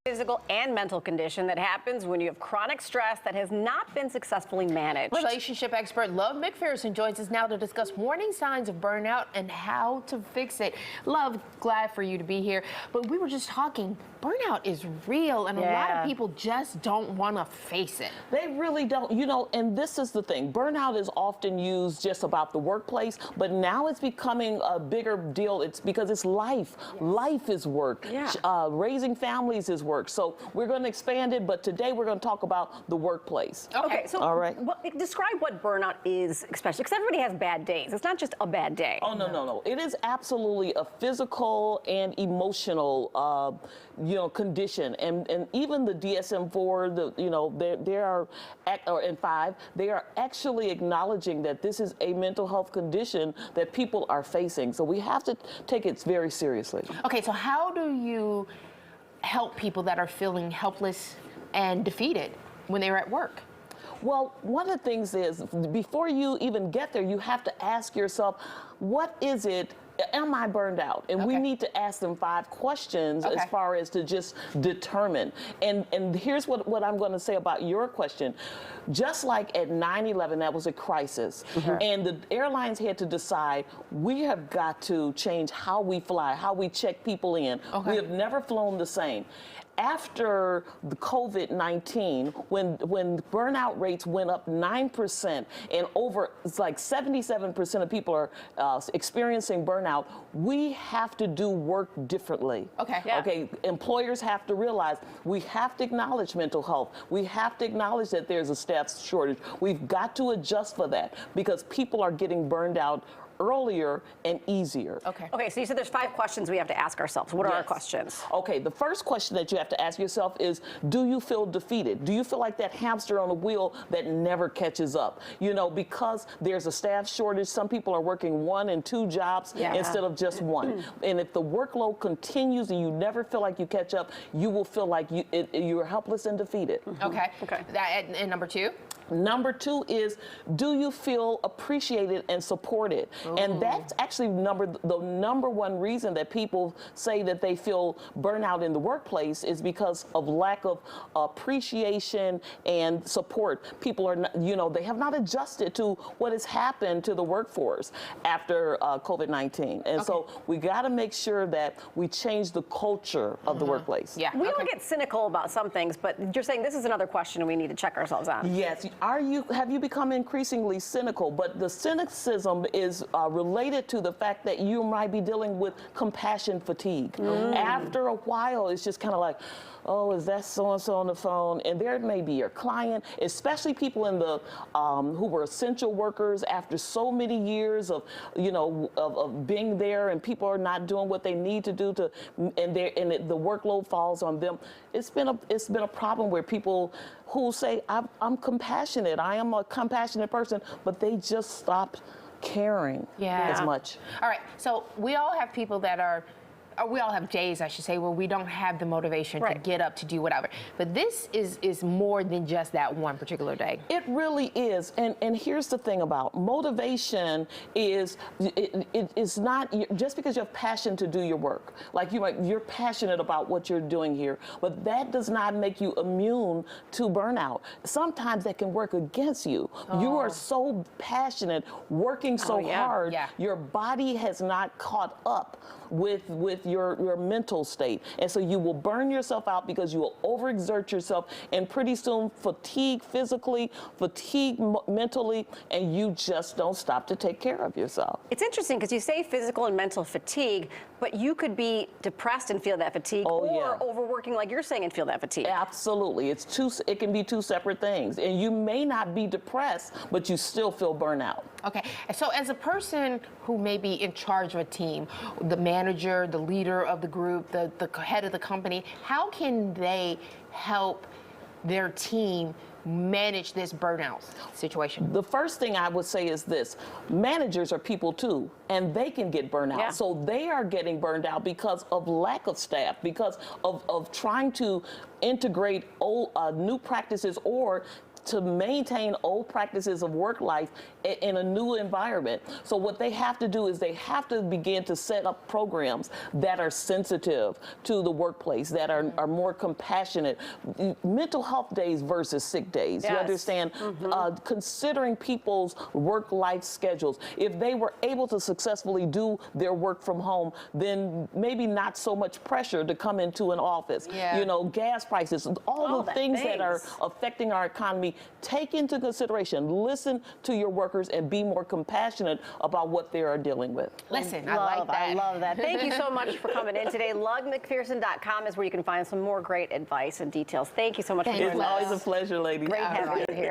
Physical and mental condition that happens when you have chronic stress that has not been successfully managed. Relationship expert Love McPherson joins us now to discuss warning signs of burnout and how to fix it. Love, glad for you to be here. But we were just talking, burnout is real, and a lot of people just don't want to face it. They really don't, you know, and this is the thing. Burnout is often used just about the workplace, but now it's becoming a bigger deal. It's because it's life. Life is work. Raising families is work. So we're going to expand it, but today we're going to talk about the workplace. Okay, so all right. Describe what burnout is, especially because everybody has bad days. It's not just a bad day. Oh, no. It is absolutely a physical and emotional, condition. And even the DSM-4, they are, and 5, they are actually acknowledging that this is a mental health condition that people are facing. So we have to take it very seriously. Okay, so how do you help people that are feeling helpless and defeated when they're at work? Well, one of the things is, before you even get there, you have to ask yourself, what is it? Am I burned out? And we need to ask them 5 questions as far as to just determine. And here's what I'm going to say about your question. Just like at 9/11, that was a crisis. And the airlines had to decide, we have got to change how we fly, how we check people in. We have never flown the same. After the COVID-19, when burnout rates went up 9% and it's like 77% of people are experiencing burnout, we have to do work differently. Okay, employers have to realize we have to acknowledge mental health. We have to acknowledge that there's a staff shortage. We've got to adjust for that because people are getting burned out earlier and easier. Okay, so you said there's 5 questions we have to ask ourselves. What are our questions? Okay, the first question that you have to ask yourself is, do you feel defeated? Do you feel like that hamster on a wheel that never catches up? You know, because there's a staff shortage, some people are working 1 and 2 jobs instead of just 1. And if the workload continues and you never feel like you catch up, you will feel like you're helpless and defeated. And number 2? Number 2 is, do you feel appreciated and supported? And that's actually the number 1 reason that people say that they feel burnout in the workplace is because of lack of appreciation and support. People are not, they have not adjusted to what has happened to the workforce after COVID-19. And so we got to make sure that we change the culture of the workplace. We all get cynical about some things, but you're saying this is another question we need to check ourselves on. Yes. Have you become increasingly cynical? But the cynicism is related to the fact that you might be dealing with compassion fatigue. After a while, it's just kind of like, oh, is that so-and-so on the phone? And there may be your client, especially people in the who were essential workers after so many years of being there, and people are not doing what they need to do and the workload falls on them. It's been a problem where people who say, I'm compassionate, I am a compassionate person, but they just stopped caring as much. All right, so we all have people that are, we all have days, I should say, where we don't have the motivation to get up to do whatever. But this is more than just that one particular day. It really is. And here's the thing about motivation is it is not just because you have passion to do your work. Like you're passionate about what you're doing here, but that does not make you immune to burnout. Sometimes that can work against you. You are so passionate, working so hard, your body has not caught up with your mental state. And so you will burn yourself out because you will overexert yourself, and pretty soon fatigue physically, fatigue mentally, and you just don't stop to take care of yourself. It's interesting because you say physical and mental fatigue, but you could be depressed and feel that fatigue, or overworking like you're saying and feel that fatigue. Absolutely. It can be 2 separate things. And you may not be depressed, but you still feel burnout. Okay, so as a person who may be in charge of a team, the manager, the leader of the group, the head of the company, how can they help their team manage this burnout situation? The first thing I would say is this: managers are people too, and they can get burned out. So they are getting burned out because of lack of staff, because of trying to integrate old new practices or to maintain old practices of work life in a new environment. So what they have to do is they have to begin to set up programs that are sensitive to the workplace, that are more compassionate. Mental health days versus sick days. Yes. You understand? Considering people's work-life schedules. If they were able to successfully do their work from home, then maybe not so much pressure to come into an office. Yeah. You know, gas prices, all the things that are affecting our economy, take into consideration. Listen to your workers and be more compassionate about what they are dealing with. Listen, I like that. I love that. Thank you so much for coming in today. LugMcPherson.com is where you can find some more great advice and details. Thank you so much for It's joining us. always a pleasure, ladies. Great having you here.